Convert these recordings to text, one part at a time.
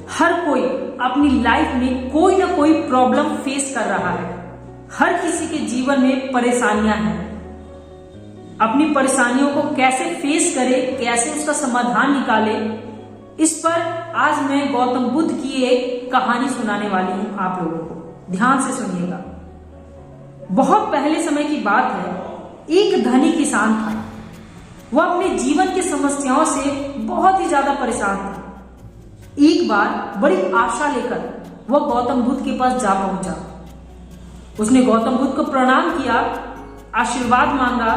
हर कोई अपनी लाइफ में कोई ना कोई प्रॉब्लम फेस कर रहा है। हर किसी के जीवन में परेशानियां हैं। अपनी परेशानियों को कैसे फेस करे, कैसे उसका समाधान निकाले, इस पर आज मैं गौतम बुद्ध की एक कहानी सुनाने वाली हूं आप लोगों को। ध्यान से सुनिएगा। बहुत पहले समय की बात है, एक धनी किसान था। वह अपने जीवन की समस्याओं से बहुत ही ज्यादा परेशान था। एक बार बड़ी आशा लेकर वह गौतम बुद्ध के पास जा पहुंचा। उसने गौतम बुद्ध को प्रणाम किया, आशीर्वाद मांगा।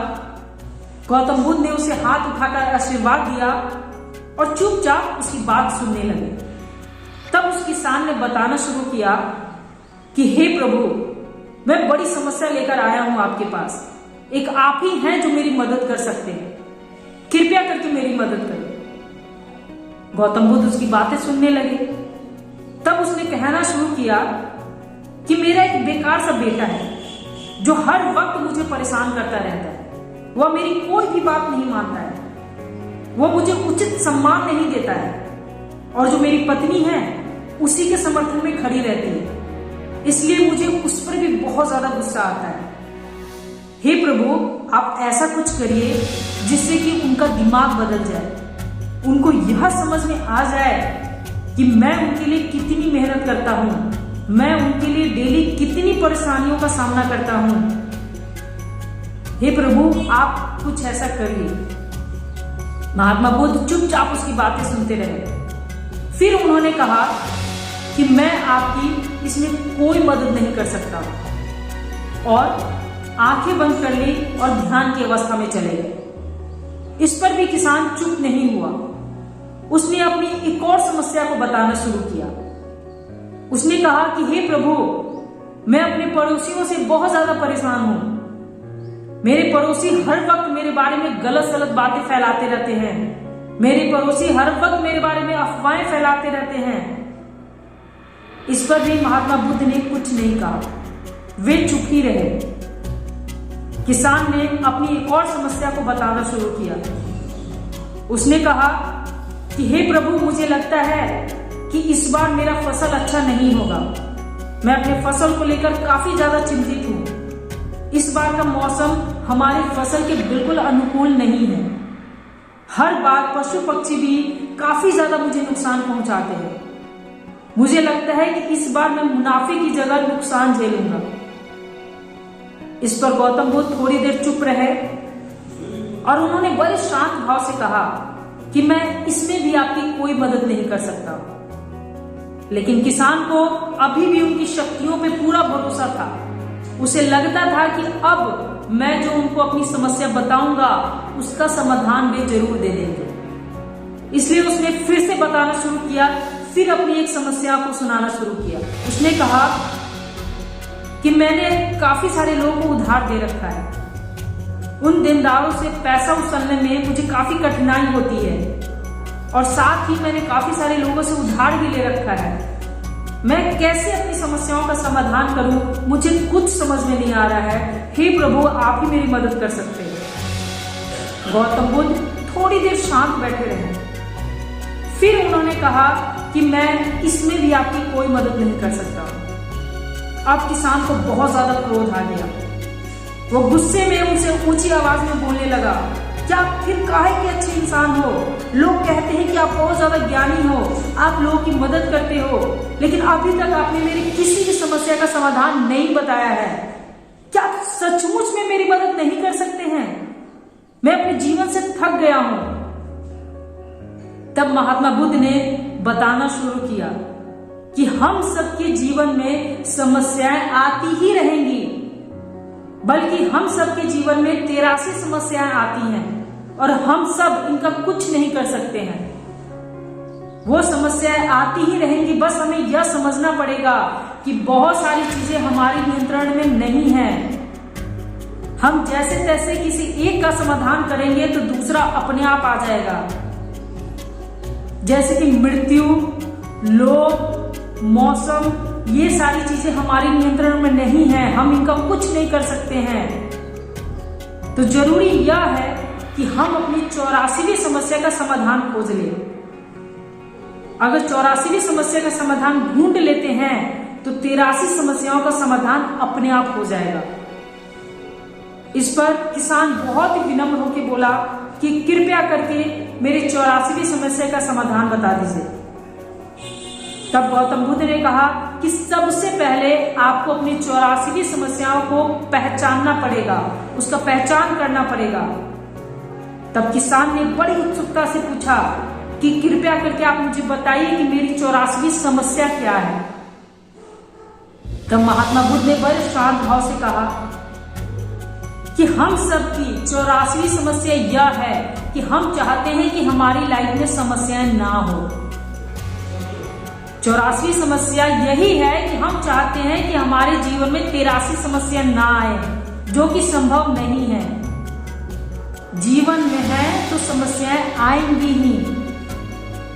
गौतम बुद्ध ने उसे हाथ उठाकर आशीर्वाद दिया और चुपचाप उसकी बात सुनने लगे। तब उस किसान ने बताना शुरू किया कि हे प्रभु, मैं बड़ी समस्या लेकर आया हूं आपके पास। एक आप ही हैं जो मेरी मदद कर सकते हैं। कृपया करके मेरी मदद करें। गौतम बुद्ध उसकी बातें सुनने लगे। तब उसने कहना शुरू किया कि मेरा एक बेकार सा बेटा है जो हर वक्त मुझे परेशान करता रहता है। वह मेरी कोई भी बात नहीं मानता है। वह मुझे उचित सम्मान नहीं देता है और जो मेरी पत्नी है उसी के समर्थन में खड़ी रहती है। इसलिए मुझे उस पर भी बहुत ज्यादा गुस्सा आता है। हे प्रभु, आप ऐसा कुछ करिए जिससे कि उनका दिमाग बदल जाए, उनको यह समझ में आ जाए कि मैं उनके लिए कितनी मेहनत करता हूं, मैं उनके लिए डेली कितनी परेशानियों का सामना करता हूं। हे प्रभु, आप कुछ ऐसा करिए। महात्मा बुद्ध चुपचाप उसकी बातें सुनते रहे। फिर उन्होंने कहा कि मैं आपकी इसमें कोई मदद नहीं कर सकता, और आंखें बंद कर ली और ध्यान की अवस्था में चले गए। इस पर भी किसान चुप नहीं हुआ। उसने अपनी एक और समस्या को बताना शुरू किया। उसने कहा कि हे प्रभु, मैं अपने पड़ोसियों से बहुत ज्यादा परेशान हूं। मेरे पड़ोसी हर वक्त मेरे बारे में गलत सलत बातें फैलाते रहते हैं। मेरे पड़ोसी हर वक्त मेरे बारे में अफवाहें फैलाते रहते हैं। इस पर भी महात्मा बुद्ध ने कुछ नहीं कहा। वे चुप ही रहे। किसान ने अपनी एक और समस्या को बताना शुरू किया। उसने कहा कि हे प्रभु, मुझे लगता है कि इस बार मेरा फसल अच्छा नहीं होगा। मैं अपने फसल को लेकर काफी ज्यादा चिंतित हूं। इस बार का मौसम हमारी फसल के बिल्कुल अनुकूल नहीं है। हर बार पशु पक्षी भी काफी ज्यादा मुझे नुकसान पहुंचाते हैं। मुझे लगता है कि इस बार मैं मुनाफे की जगह नुकसान झेलूंगा। इस पर गौतम बुद्ध थोड़ी देर चुप रहे और उन्होंने बड़े शांत भाव से कहा कि मैं इसमें भी आपकी कोई मदद नहीं कर सकता। लेकिन किसान को अभी भी उनकी शक्तियों पे पूरा भरोसा था। उसे लगता था कि अब मैं जो उनको अपनी समस्या बताऊंगा उसका समाधान वे जरूर दे देंगे। इसलिए उसने फिर से बताना शुरू किया, फिर अपनी एक समस्या को सुनाना शुरू किया। उसने कहा कि मैंने काफी सारे लोगों को उधार दे रखा है। उन देनदारों से पैसा उछलने में मुझे काफी कठिनाई होती है, और साथ ही मैंने काफी सारे लोगों से उधार भी ले रखा है। मैं कैसे अपनी समस्याओं का समाधान करूं, मुझे कुछ समझ में नहीं आ रहा है। हे प्रभु, आप ही मेरी मदद कर सकते हैं। गौतम बुद्ध थोड़ी देर शांत बैठे रहे। फिर उन्होंने कहा कि मैं इसमें भी आपकी कोई मदद नहीं कर सकता। अब किसान को बहुत ज्यादा क्रोध आ गया। वो गुस्से में उनसे ऊंची आवाज में बोलने लगा, क्या फिर काहे के अच्छे इंसान हो? लोग कहते हैं कि आप बहुत ज्यादा ज्ञानी हो, आप लोगों की मदद करते हो, लेकिन अभी तक आपने मेरी किसी भी समस्या का समाधान नहीं बताया है। क्या आप सचमुच में मेरी मदद नहीं कर सकते हैं? मैं अपने जीवन से थक गया हूं। तब महात्मा बुद्ध ने बताना शुरू किया कि हम सबके जीवन में समस्याएं आती ही रहेंगी, बल्कि हम सबके जीवन में 83 समस्याएं आती हैं और हम सब इनका कुछ नहीं कर सकते हैं। वो समस्याएं आती ही रहेंगी, बस हमें यह समझना पड़ेगा कि बहुत सारी चीजें हमारे नियंत्रण में नहीं है। हम जैसे तैसे किसी एक का समाधान करेंगे तो दूसरा अपने आप आ जाएगा। जैसे कि मृत्यु, लोभ, मौसम, ये सारी चीजें हमारे नियंत्रण में नहीं है, हम इनका कुछ नहीं कर सकते हैं। तो जरूरी यह है कि हम अपनी 84वीं समस्या का समाधान खोज लें। अगर 84वीं समस्या का समाधान ढूंढ लेते हैं तो 83 समस्याओं का समाधान अपने आप हो जाएगा। इस पर किसान बहुत ही विनम्र होकर बोला कि कृपया करके मेरी 84वीं समस्या का समाधान बता दीजिए। तब गौतम बुद्ध ने कहा कि सबसे पहले आपको अपनी 84वीं समस्याओं को पहचानना पड़ेगा, उसका पहचान करना पड़ेगा। तब किसान ने बड़ी उत्सुकता से पूछा कि कृपया करके आप मुझे बताइए कि मेरी 84वीं समस्या क्या है। तब महात्मा बुद्ध ने बड़े शांत भाव से कहा कि हम सबकी 84वीं समस्या यह है कि हम चाहते हैं कि हमारी लाइफ में समस्याएं ना हो। 84वीं समस्या यही है कि हम चाहते हैं कि हमारे जीवन में 83 समस्या ना आए, जो कि संभव नहीं है। जीवन में है तो समस्याएं आएंगी ही,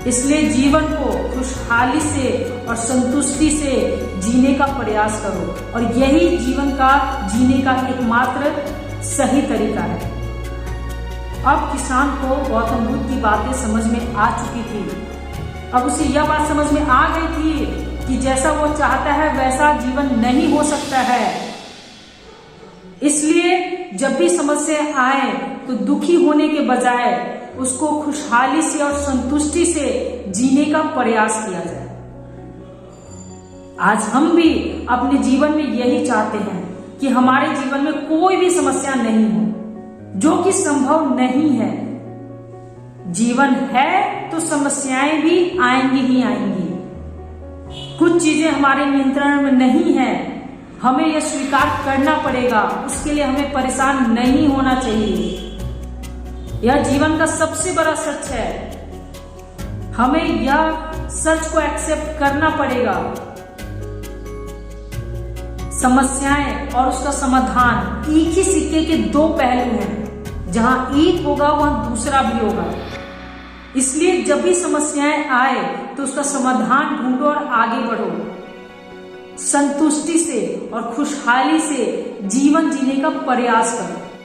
इसलिए जीवन को खुशहाली से और संतुष्टि से जीने का प्रयास करो, और यही जीवन का जीने का एकमात्र सही तरीका है। अब किसान को गौतम बुद्ध की बातें समझ में आ चुकी थी। अब उसे यह बात समझ में आ गई थी कि जैसा वो चाहता है वैसा जीवन नहीं हो सकता है। इसलिए जब भी समस्या आए तो दुखी होने के बजाय उसको खुशहाली से और संतुष्टि से जीने का प्रयास किया जाए। आज हम भी अपने जीवन में यही चाहते हैं कि हमारे जीवन में कोई भी समस्या नहीं हो, जो कि संभव नहीं है। जीवन है तो समस्याएं भी आएंगी ही आएंगी। कुछ चीजें हमारे नियंत्रण में नहीं है, हमें यह स्वीकार करना पड़ेगा। उसके लिए हमें परेशान नहीं होना चाहिए। यह जीवन का सबसे बड़ा सच है। हमें यह सच को एक्सेप्ट करना पड़ेगा। समस्याएं और उसका समाधान एक ही सिक्के के दो पहलू हैं। जहां एक होगा वहां दूसरा भी होगा। इसलिए जब भी समस्याएं आए तो उसका समाधान ढूंढो और आगे बढ़ो। संतुष्टि से और खुशहाली से जीवन जीने का प्रयास करो।